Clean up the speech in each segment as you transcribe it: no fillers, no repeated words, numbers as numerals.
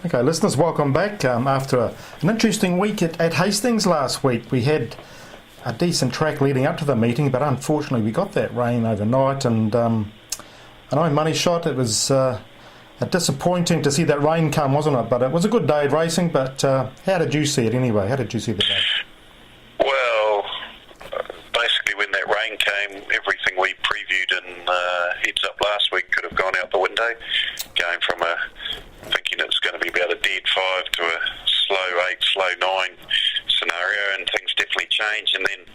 Okay, listeners, welcome back. After an interesting week at Hastings last week, we had a decent track leading up to the meeting, but unfortunately we got that rain overnight, and I know money shot. It was disappointing to see that rain come, wasn't it? But it was a good day at racing. But how did you see it anyway? How did you see the day? Well, basically when that rain came, everything we previewed in Heads Up last week could have gone out the window, going from thinking it was going to be about a dead 5 to a slow 8, slow 9 scenario, and things definitely changed. And then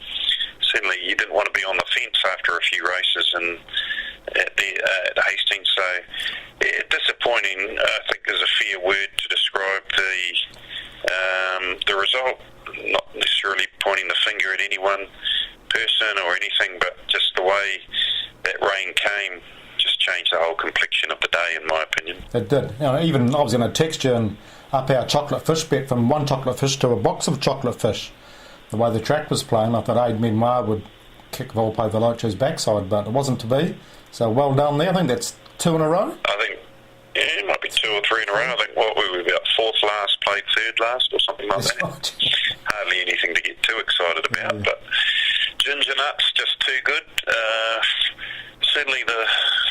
certainly you didn't want to be on the fence after a few races and at Hastings. So disappointing, I think, is a fair word to describe the result. Not necessarily pointing the finger at any one person or anything, but just the way that rain came just changed the whole complexion of the day, in my opinion. It did. Even I was going to text you and up our chocolate fish bet from one chocolate fish to a box of chocolate fish. The way the track was playing, I thought Aid Memoir would kick Volpe Veloce's backside, but it wasn't to be. So well done there. I think that's 2 in a row. I think, it might be 2 or 3 in a row. I think we were about 4th last, played 3rd last or something like that. Right. Hardly anything to get too excited about, Yeah. but Ginger Nuts just too good. Certainly the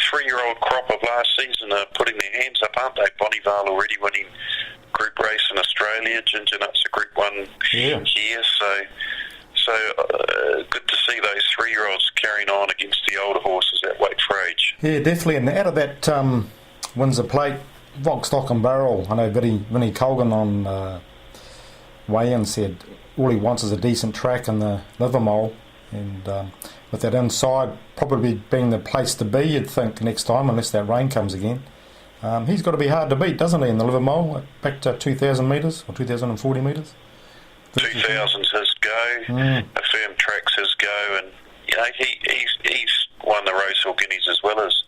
3-year-old crop of last season are putting their hands up, aren't they? Bonnevale already winning group race in Australia. Ginger Nuts a group 1 here, so good to see those 3-year-olds carrying on against the older horses that wait for age. Yeah, definitely. And out of that Windsor Plate, Vox Stock and Barrel, I know Vinnie Colgan on weigh-in said all he wants is a decent track in the Livermore, and with that inside probably being the place to be, you'd think, next time, unless that rain comes again. He's got to be hard to beat, doesn't he, in the Livermore, back to 2,000 metres or 2,040 metres? 2000's his go, a firm track's his go, and he's won the Rosehill Guineas as well as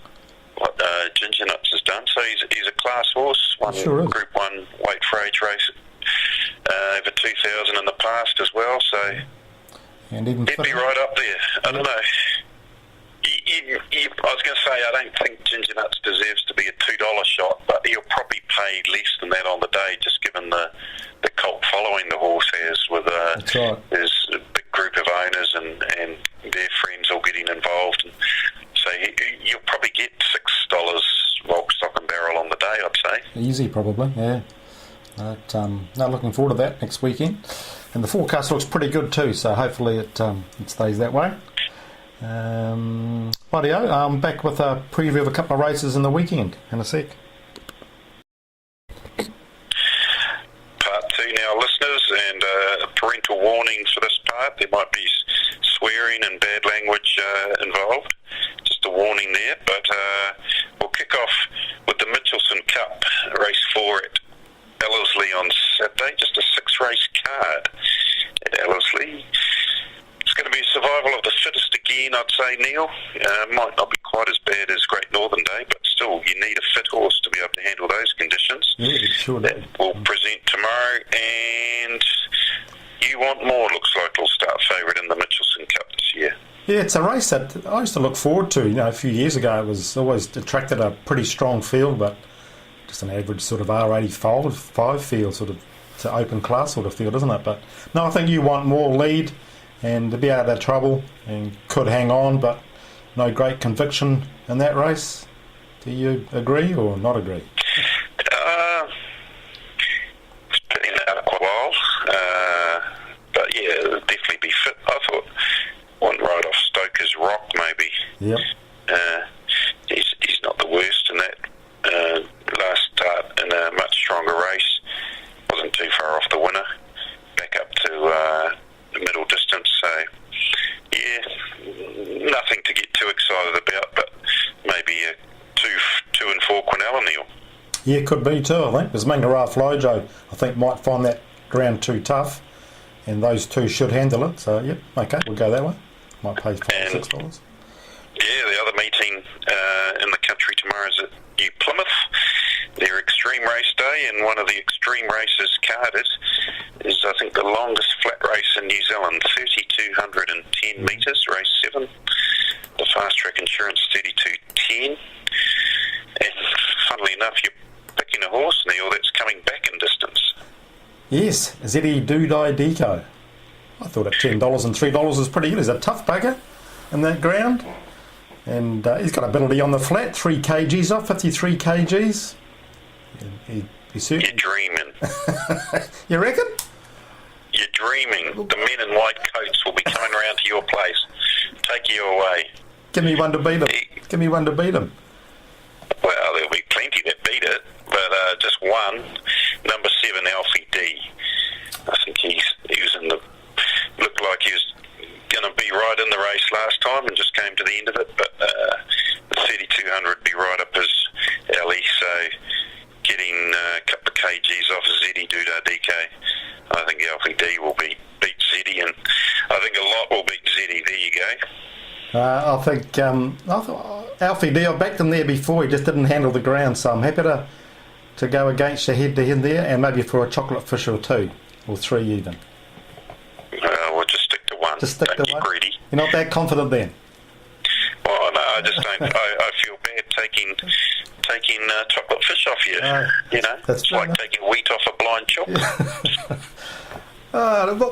what Ginger Nuts has done. So he's a class horse, won Group 1 weight for age race over 2,000 in the past as well. So and even he'd be right up there. I don't know. I was going to say, I don't think Ginger Nuts deserves to be a $2 shot, but he'll probably pay less than that on the day, just given the cult following the horse has with his big group of owners and their friends all getting involved. And so you'll probably get $6 Volk Stock and Barrel on the day, I'd say. Easy, probably, yeah. But no, looking forward to that next weekend. And the forecast looks pretty good too, so hopefully it stays that way. Rightio, I'm back with a preview of a couple of races in the weekend in a sec. Part 2 now, listeners, and parental warnings for this part. There might be swearing and bad language involved. Just a warning there, but we'll kick off with the Mitchelson Cup, race 4 at Ellerslie on Saturday. Just a 6-race card at Ellerslie. It's going to be survival of the fittest again, I'd say, Neil. Might not be quite as bad as Great Northern Day, but still, you need a fit horse to be able to handle those conditions. Yeah, sure do. That will present tomorrow, and You Want More looks like it'll start favourite in the Mitchelson Cup this year. Yeah, it's a race that I used to look forward to. A few years ago, it was always attracted a pretty strong field, but just an average sort of R85 field, sort of to open class sort of field, isn't it? But no, I think You Want More lead and to be out of trouble and could hang on, but no great conviction in that race. Do you agree or not agree? It's been out quite a while, but yeah, it'll definitely be fit. I thought one right off Stoker's Rock maybe. Yep. He's not the worst in that last start in a much stronger race. Wasn't too far off the winner. Back up to the middle distance. So yeah, nothing to get too excited about, but maybe a 2 and 4 Quinella, Neil. Yeah, could be too, I think. Because Mangara Flojo, I think, might find that ground too tough, and those two should handle it. So, yep, okay, we'll go that way. Might pay $5 or $6. Yeah, the other meeting in the country tomorrow is at New Plymouth. Their extreme race day, and one of the extreme races carded is, I think, the longest flat race in New Zealand, 3,210 metres, race 7. The Fast Track Insurance 32.10. And funnily enough, you're picking a horse, Neil, Neil, that's coming back in distance. Yes, Zeddy Dudai Deco. I thought at $10 and $3 was pretty good. He's a tough bugger in that ground. And he's got ability on the flat, 3 kgs off, 53 kgs. He certainly... You're dreaming. You reckon? You're dreaming. The men in white coats will be coming around to your place. Take you away. Give me one to beat him. Give me one to beat him. Well, there'll be plenty that beat it, but just one. Number 7, Alfie D. I think he was in the... Looked like he was going to be right in the race last time and just came to the end of it, but the 3200 would be right up his alley, so getting a couple of kgs off Zeddy Dudai DK. I think Alfie D will beat Zeddy, and I think a lot will beat Zeddy. There you go. I think Alfie D, I've backed him there before, he just didn't handle the ground, so I'm happy to go against you head-to-head there, and maybe for a chocolate fish or 2, or 3 even. We'll just stick to one. Just stick don't to one? get greedy. You're not that confident then? Well, no, I just don't. I feel bad taking chocolate fish off you. You know, it's like taking wheat off a blind chocolate.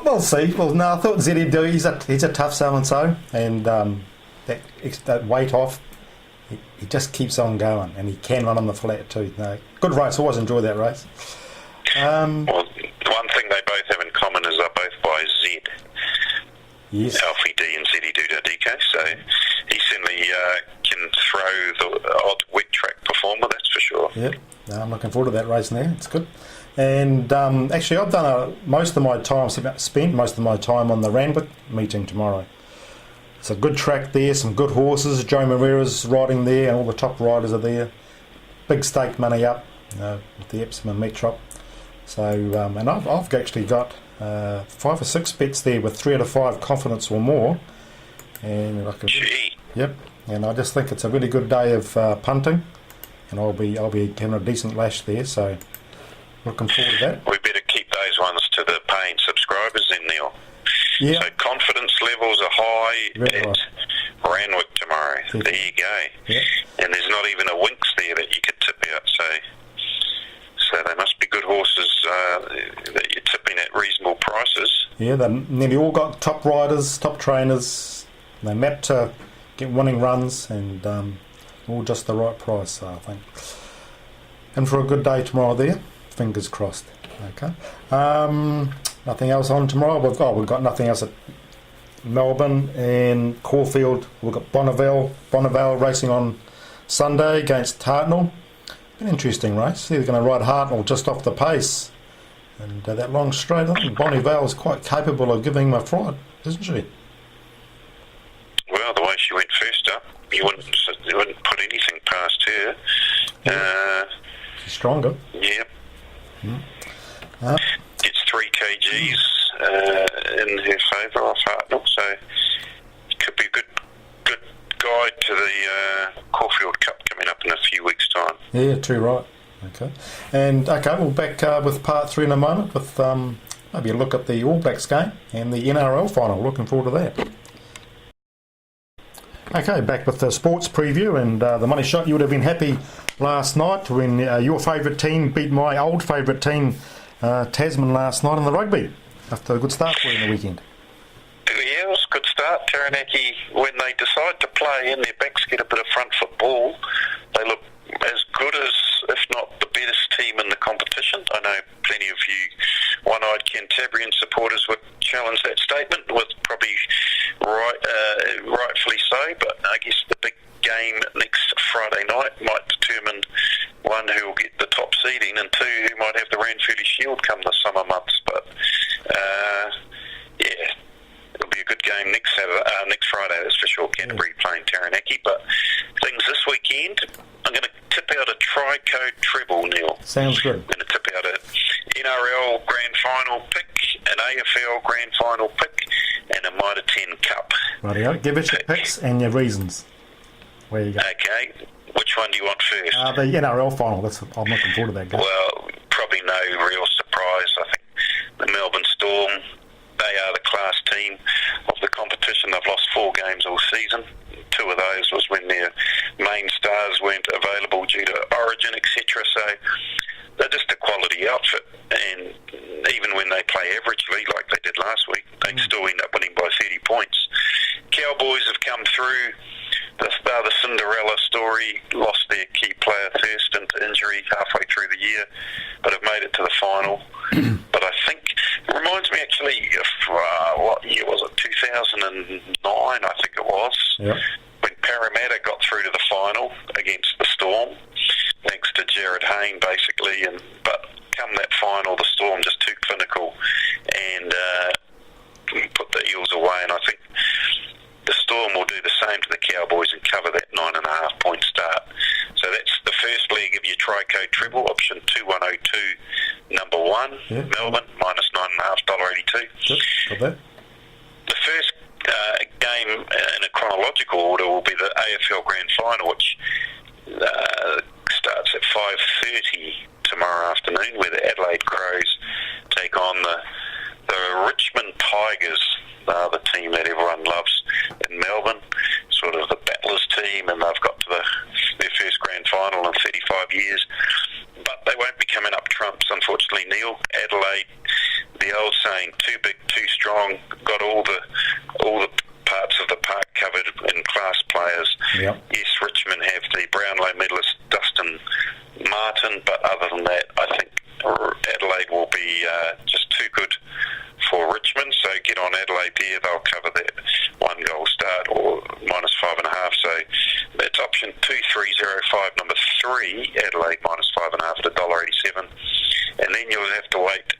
We'll see. Well, no, I thought Zeddy do. He's a tough so-and-so, and that weight off, he just keeps on going, and he can run on the flat too. No, good race. Always enjoy that race. Well, one thing they both have in common is they're both by Z. Yes. Alfie D and Zeddy Dudai DK, so he certainly can throw the odd wet track performer, that's for sure. Yep. No, I'm looking forward to that race now. It's good. And actually, I've done spent most of my time on the Randwick meeting tomorrow. It's a good track there, some good horses. Joe Moreira's riding there, and all the top riders are there. Big stake money up with the Epsom Metrop. So, and I've actually got 5 or 6 bets there with 3 out of 5 confidence or more. And yep. And I just think it's a really good day of punting, and I'll be having a decent lash there. So. Looking forward to that. We better keep those ones to the paying subscribers then, Neil. Yeah. So confidence levels are high at Randwick tomorrow. Yeah. There you go. Yeah. And there's not even a Winx there that you could tip out. So they must be good horses that you're tipping at reasonable prices. Yeah, they nearly all got top riders, top trainers. They map to get winning runs, and all just the right price, so I think. And for a good day tomorrow there. Fingers crossed. Okay. Nothing else on tomorrow. We've got nothing else at Melbourne and Caulfield. We've got Bonneville racing on Sunday against Hartnell. An interesting race. They're going to ride Hartnell just off the pace, and that long straight. I think Bonneville is quite capable of giving him a fright, isn't she? Well, the way she went first up, you wouldn't put anything past her. Yeah. She's stronger. Yeah. Mm. It's 3 kgs in her favour off Hartnell, so it could be a good guide to the Caulfield Cup coming up in a few weeks' time. Yeah, too right. Okay. And we'll back with part 3 in a moment with maybe a look at the All Blacks game and the NRL final. Looking forward to that. Okay, back with the sports preview and the money shot. You would have been happy last night when your favourite team beat my old favourite team, Tasman, last night in the rugby after a good start for you in the weekend. Yeah, it was a good start. Taranaki, when they decide to play and their backs get a bit of front foot ball, they look as good as, if not the best team in the competition. I know plenty of you one-eyed Cantabrian supporters would challenge that statement, with probably rightfully so, but I guess the big game next Friday night might determine, one, who will get the top seeding, and 2, who might have the Ranfurly Shield come the summer months. But yeah, it'll be a good game next Friday, that's for sure. Canterbury playing Taranaki. But things this weekend, I'm going to tip out a tri-code treble, Neil. Sounds good. I'm going to tip out a NRL Grand Final pick, an AFL Grand Final pick, and a Mitre 10 Cup. Rightio. Give us your picks and your reasons. Where you go. Okay. Which one do you want first? The NRL final. I'm looking forward to that game. Well, probably no real surprise. I think the Melbourne Storm, they are the class team of the competition. They've lost 4 games all season. 2 of those was when their main stars weren't available due to Origin, etc. So they're just a quality outfit, and even when they play averagely like they did last week, they still end up winning by 30 points. Cowboys have come through. They're the Cinderella story, lost their key player first into injury halfway through the year, but have made it to the final. But I think, it reminds me actually of, what year was it, 2009 I think it was, Yep. when Parramatta got through to the final against the Storm, thanks to Jared Hayne basically, but come that final, the Storm just too clinical and put the Eels away, and I think the Storm will do the same to the Cowboys and cover that 9.5 point start. So that's the first leg of your Tri-Code treble, option 2102, number 1, Melbourne, minus $9.5, $82. Good. Got that. The first game in a chronological order will be the AFL Grand Final, which starts at 5:30 tomorrow afternoon, where the Adelaide Crows take on the Richmond Tigers, the team that everyone loves in Melbourne, sort of the battlers team, and they've got to their first grand final in 35 years. But they won't be coming up trumps, unfortunately, Neil. Adelaide, the old saying, too big, too strong, got all the parts of the park covered in class players. Yep. Yes, Richmond have the Brownlow medalist Dustin Martin, but other than that, I think Adelaide will be just too good for Richmond, so get on Adelaide there. They'll cover that 1 goal start or minus 5.5. So that's option 2305, number 3, Adelaide minus 5.5 at $1.87. And then you'll have to wait.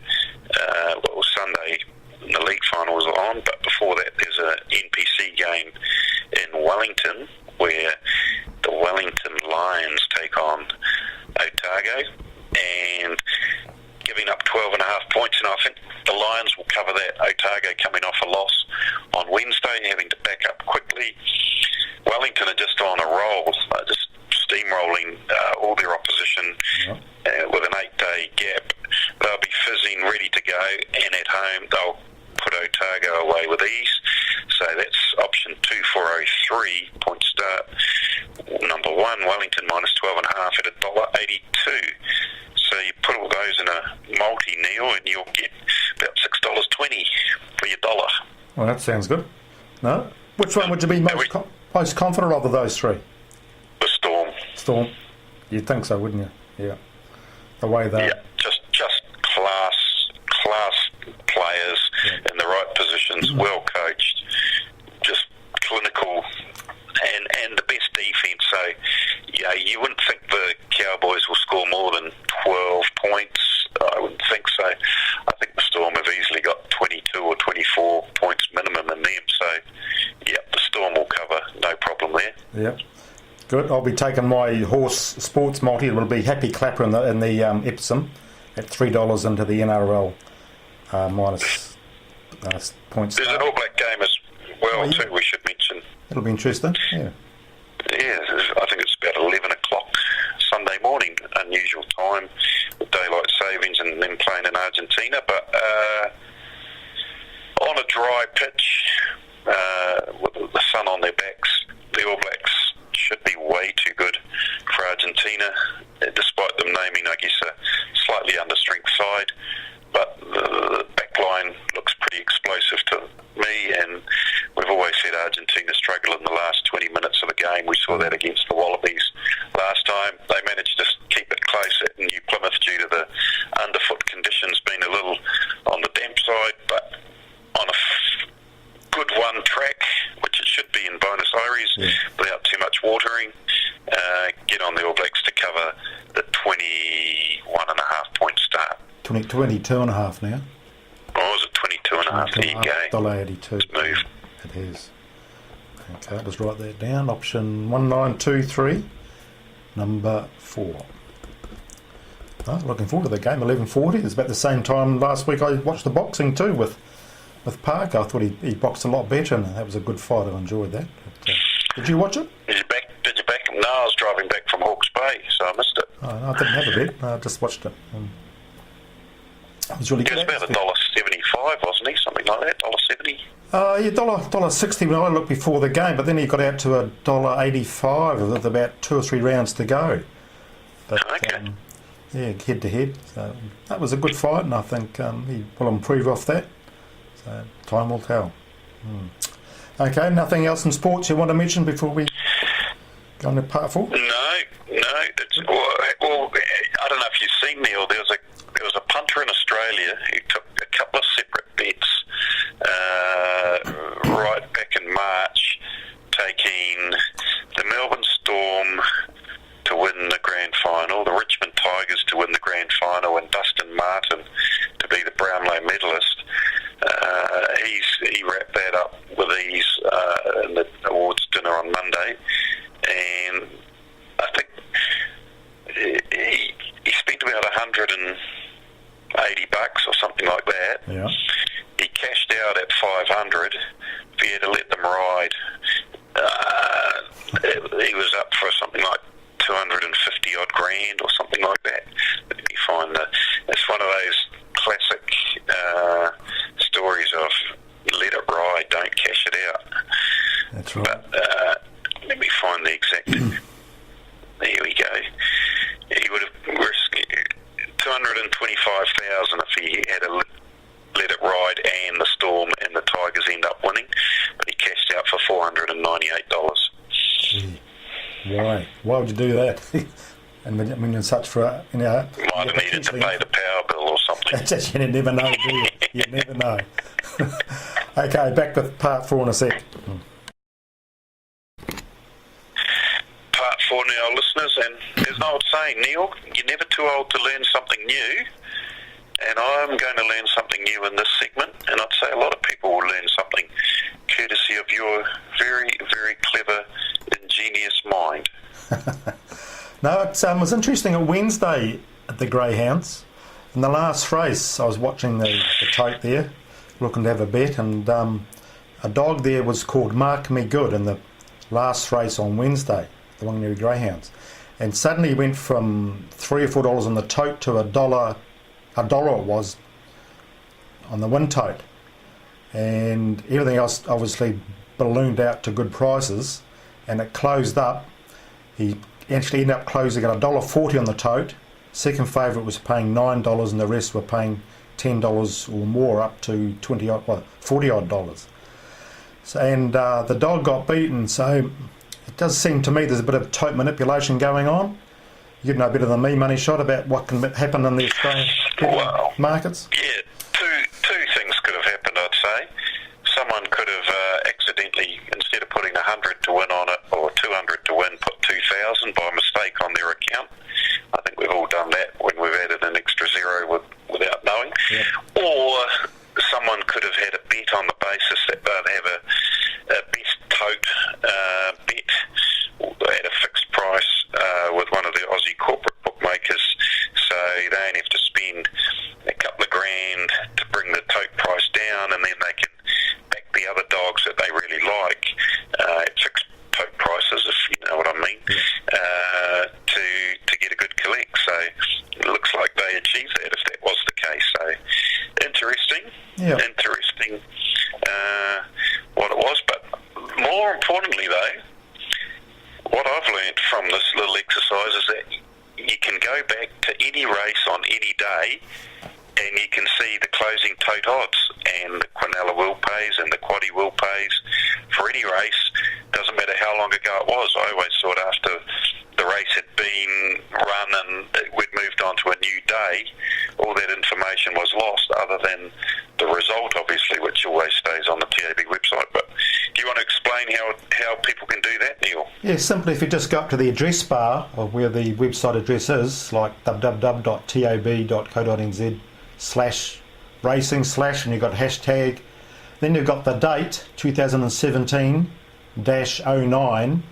Sunday the league final is on, but before that there's a NPC game in Wellington where the Wellington Lions take on Otago, and giving up 12.5 points, and I think the Lions will cover that. Otago coming off a loss on Wednesday, having to back up quickly. Wellington are just on a roll, just steamrolling all their opposition with an 8-day gap. They'll be fizzing, ready to go, and at home they'll put Otago away with ease. So that's option 2403, point start. Number 1, Wellington minus 12.5 at $1.82. So you put all those in a multi-Neil and you'll get about $6.20 for your dollar. Well, that sounds good. No? Which one would you be most confident of those three? The Storm. Storm. You'd think so, wouldn't you? Yeah. The way they... Yeah, just class players in the right positions, well coached, just clinical, and the best defence. So, yeah, you wouldn't think the Cowboys will score more than 12 points. I wouldn't think so. I think the Storm have easily got 22 or 24 points minimum in them. So, yeah, the Storm will cover, no problem there. Yeah. Good. I'll be taking my horse sports multi. It will be Happy Clapper in the Epsom at $3 into the NRL minus points. There's an All Black game as well too, we should mention. It'll be interesting. Yeah. Yeah, I think it's about 11 o'clock Sunday morning, unusual time with daylight savings and then playing in Argentina. But on a dry pitch with the sun on their backs, the All Blacks should be way too good for Argentina, despite them naming, I guess, a slightly understrength side. But the back line looks pretty explosive to me, and we've always said Argentina struggle in the last 20 minutes of a game. We saw that against the Wallabies last time. They managed to keep it close at New Plymouth due to the underfoot conditions being a little on the damp side, but on a good one track, which it should be in Buenos Aires, without too much watering, get on the All Blacks to cover the 21.5 point start. 22.5 now. Or was it 22.5? There you go. $1.82. Move. It is. Okay, let's write that down. Option 1923, number 4. Oh, looking forward to the game. 11:40. It's about the same time last week I watched the boxing too with Parker. I thought he boxed a lot better, and that was a good fight. I enjoyed that. But, did you watch it? Did you back him? No, I was driving back from Hawke's Bay, so I missed it. Oh, no, I didn't have a bet. I just watched it. It was really good. It was about $1.75, wasn't he? Something like that, $1.70. Yeah, $1.60 when I looked before the game, but then he got out to $1.85 with about 2 or 3 rounds to go. But, okay. Yeah, head to head. So that was a good fight, and I think he will improve off that. So time will tell. Okay, nothing else in sports you want to mention before we go on to part 4? No. It's, well, I don't know if you've seen, Neil. There was a punter in Australia who took a couple of separate bets right back in March, taking the Melbourne Storm to win the grand final, the Richmond Tigers to win the grand final, and Dustin Martin to be the Brownlow medalist. He wrapped that up with ease in the awards dinner on Monday, and I think he spent about $180 or something like that. Yeah. He cashed out at 500 if he had to let them ride. He was up for something like 250 odd grand or something like that. Let me find that. It's one of those classic stories of let it ride, don't cash it out. That's right. But let me find the exact. There we go. He would have risked 225,000 if he had to let it ride, and the Storm and the Tigers end up winning. But he cashed out for $498. Gee. Why? Why would you do that? And when you're such for, Might have needed to pay the power bill or something. You never know, do you? You never know. Okay, back to part 4 in a sec. Part 4 now, listeners, and there's an old saying, Neil, you're never too old to learn something new, and I'm going to learn something new in this segment, and I'd say a lot of people will learn something courtesy of your very, very clever, ingenious mind. No, it was interesting on Wednesday at the Greyhounds. In the last race, I was watching the tape there, looking to have a bet, and a dog there was called Mark Me Good in the last race on Wednesday, the Wanganui Greyhounds. And suddenly he went from $3 or $4 on the tote to $1 it was on the win tote. And everything else obviously ballooned out to good prices, and it closed up. He actually ended up closing at $1.40 on the tote. Second favourite was paying $9, and the rest were paying $10 or more, up to $40 odd. So, and the dog got beaten. So it does seem to me there's a bit of tote manipulation going on. You'd know better than me, Money Shot, about what can happen in the Australian markets. Yeah, two things could have happened, I'd say. Someone could have accidentally, instead of putting 100 to win on it, or 200 to win, put 2,000 by mistake on their account. I think we've all done that when we've added an extra zero without knowing. Yeah. Or someone could have had a bet on the basis that they'd have a best tote bet at a fixed price with one of the Aussie corporate bookmakers, so they don't have to spend a couple of grand to bring the tote price down, and then they can back the other dogs that they really like at fixed tote prices, if you know what I mean, to get a good collect. So it looks like they achieved that, if that was the case. So interesting. What it was. But more importantly, though, what I've learned from this little exercise is that you can go back to any race on any day, and you can see the closing tote odds, and the Quinella will pays and the Quaddy will pays for any race. Doesn't matter how long ago it was. I always thought after the race had been run and we'd moved on to a new day, all that information was lost, other than the result, obviously, which always stays on the TAB website. But do you want to explain how people can do that, Neil? Yeah, simply if you just go up to the address bar of where the website address is, like www.tab.co.nz/racing/ and you've got hashtag, then you've got the date 2017-09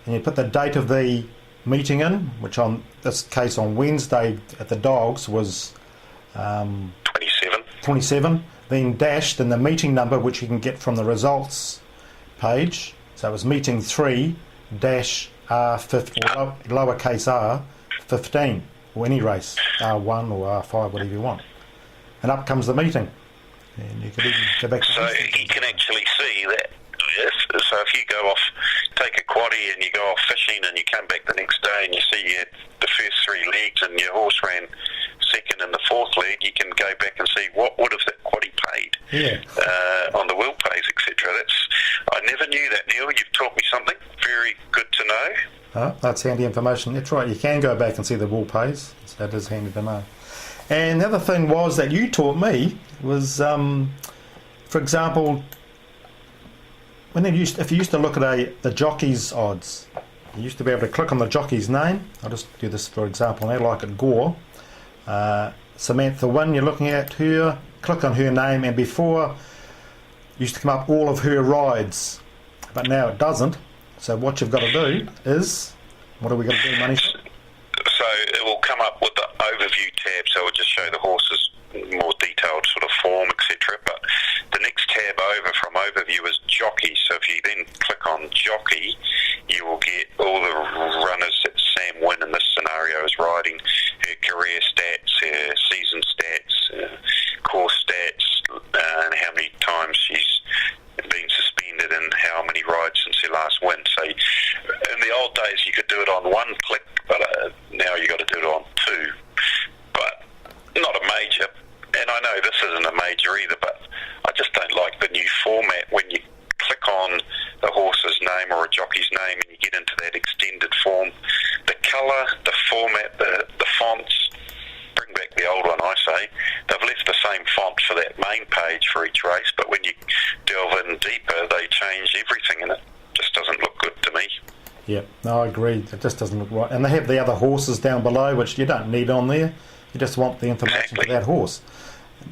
and you put the date of the meeting in, which on this case on Wednesday at the Dogs was 27, then dashed, and the meeting number, which you can get from the results page. So it was meeting 3-R15, or lowercase r 15, or any race, R1 or R5, whatever you want. And up comes the meeting. And you can even go back to so you can actually see that. Yes, so if you go off take a quaddie and you go off fishing and you come back the next day and you see you had the first 3 legs and your horse ran second in the 4th leg, you can go back and see what would have that quaddie paid on the wheel pays, etc. I never knew that, Neil. You've taught me something very good to know. That's handy information. That's right. You can go back and see the wheel pays. So that is handy to know. And the other thing was that you taught me was, for example, if you used to look at the jockey's odds, you used to be able to click on the jockey's name. I'll just do this for example now, like at Gore. Samantha Wynne, you're looking at her, click on her name, and before used to come up all of her rides, but now it doesn't. So what you've got to do is, what are we going to do, Money? So it will come up with the overview tab, so it will just show the horses more detailed sort of form, etc. But the next tab over from overview is jockey. So if you then click on jockey, you will get all the runners that Sam Wynne in this scenario is riding, her career stats, her season stats, course stats, and how many times she's been suspended and how many rides since her last win. So in the old days you could do it on 1 click, but now you got to do it on 2. But not a major, and I know this isn't a major either, but I just don't like the new format when you click on the horse's name or a jockey's name and you get into that extended form. The colour, the format, the fonts, bring back the old one, I say. They've left the same font for that main page for each race, but when you delve in deeper, they change everything and it just doesn't look good to me. Yeah, no, I agree. It just doesn't look right. And they have the other horses down below, which you don't need on there. You just want the information for that horse.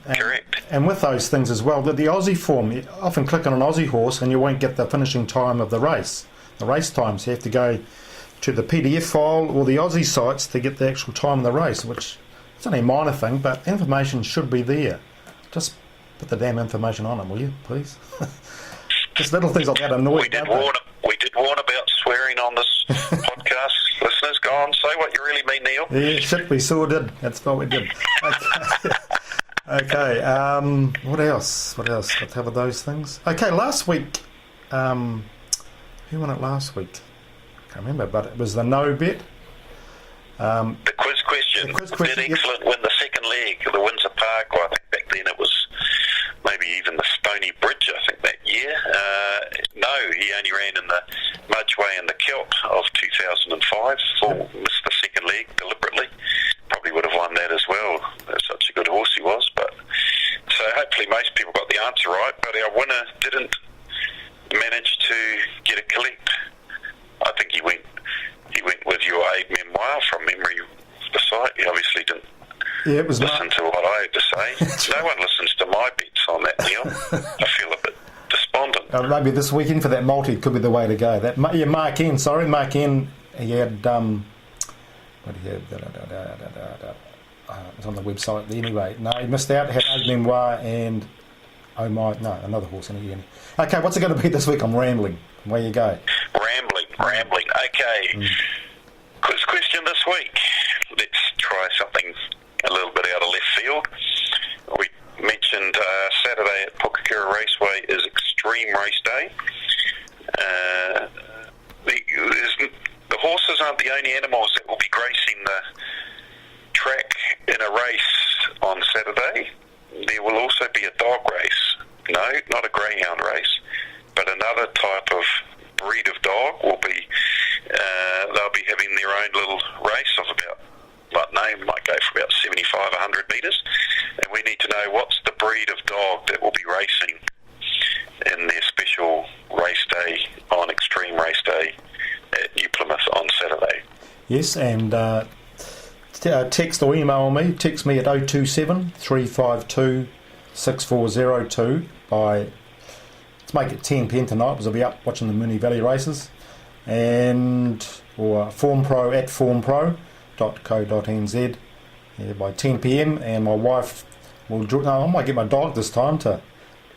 Correct. And with those things as well, the Aussie form, you often click on an Aussie horse and you won't get the finishing time of the race. The race times, you have to go to the PDF file or the Aussie sites to get the actual time of the race, which it's only a minor thing, but information should be there. Just put the damn information on it, will you, please? Just little things like that annoy. We did warn about swearing on this podcast. Listeners, go on, say what you really mean, Neil. Yeah, shit, we sure did. That's what we did. Okay. What else? Let's cover those things. Okay, last week, who won it last week? I can't remember, but it was the no bet. The quiz question. Did Excellent win the second leg of the Windsor Park? Well, I think back then it was maybe even the Stony Bridge, I think, that year. No, he only ran in the Mudgeway and the Kilt of 2005. Missed the second leg deliberately. Probably would have won that as well. That's such a good horse he was. But so hopefully most people got the answer right, but our winner didn't manage to get a collect. I think he went with your aid memoir from memory of the site. He obviously didn't listen to what I had to say. No one listens to my bets on that, Neil. I feel a bit despondent. Maybe this weekend for that multi could be the way to go. Mark N, he had what he had, it's on the website anyway. No, he missed out. Had aid memoir and another horse in again. Okay, what's it going to be this week? I'm rambling. Where you go? Rambling. Okay. Quiz question this week. Let's try something a little bit out of left field. We mentioned Saturday at Pukekura Raceway is Extreme Race Day. The horses aren't the only animals that will be gracing the track in a race on Saturday. There will also be a dog race. No, not a greyhound race, but another type of breed of dog will be, they'll be having their own little race of about, might go for about 75, 100 metres, and we need to know what's the breed of dog that will be racing in their special race day on Extreme Race Day at New Plymouth on Saturday. Yes, and text or email me. Text me at 027 352 6402 let's make it 10 p.m. tonight because I'll be up watching the Moonee Valley races, or FormPro at formpro.co.nz by 10 p.m. and my wife I might get my dog this time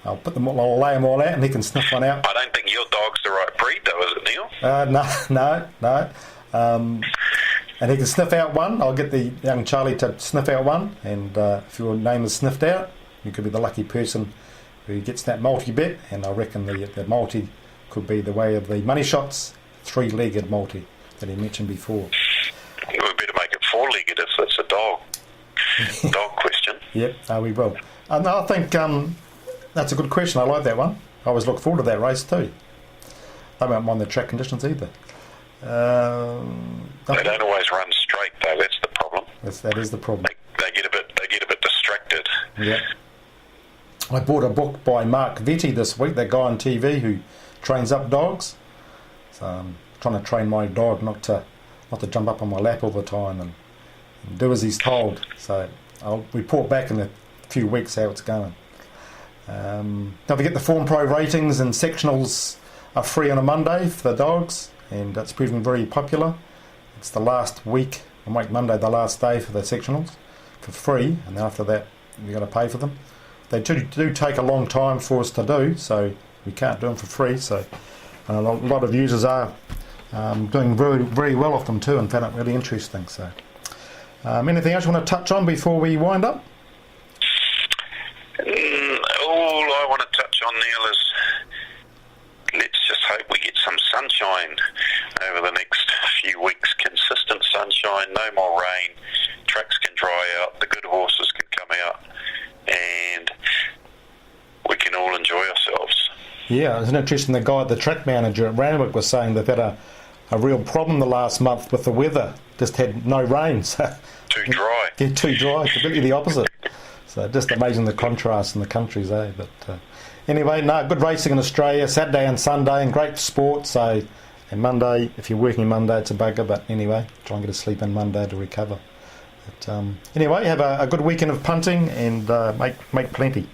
I'll lay them all out and he can sniff one out. I don't think your dog's the right breed though, is it, Neil? No. And he can sniff out one. I'll get the young Charlie to sniff out one, and if your name is sniffed out, you could be the lucky person who gets that multi bet, and I reckon the multi could be the way of the money shots three-legged Maltese that he mentioned before. We better make it four-legged if it's a dog. Dog question. Yep, we will. No, I think that's a good question. I like that one. I always look forward to that race too. They won't mind the track conditions either. They don't always run straight though. That's the problem. That is the problem. They get a bit distracted. Yeah. I bought a book by Mark Vetty this week, that guy on TV who trains up dogs. So I'm trying to train my dog not to jump up on my lap all the time and do as he's told. So I'll report back in a few weeks how it's going. Don't forget the Form Pro ratings and sectionals are free on a Monday for the dogs, and that's proving very popular. It's the last week, I'll make Monday the last day for the sectionals for free, and after that you've got to pay for them. They do take a long time for us to do, so we can't do them for free. So a lot of users are doing very, very well off them too, and found it really interesting. So anything else you want to touch on before we wind up? All I want to touch on, Neil, is let's just hope we get some sunshine over the next few weeks. Consistent sunshine, no more rain, tracks can dry out, the good horses can come out, and we can all enjoy ourselves. Yeah, it's interesting. The guy, the track manager at Randwick, was saying they've had a real problem the last month with the weather. Just had no rain. So too dry. Yeah, too dry. Completely the opposite. So just amazing the contrast in the countries, eh? But anyway, no, good racing in Australia, Saturday and Sunday, and great sport. So, and Monday, if you're working Monday, it's a bugger. But anyway, try and get a sleep in Monday to recover. But anyway, have a good weekend of punting and make plenty.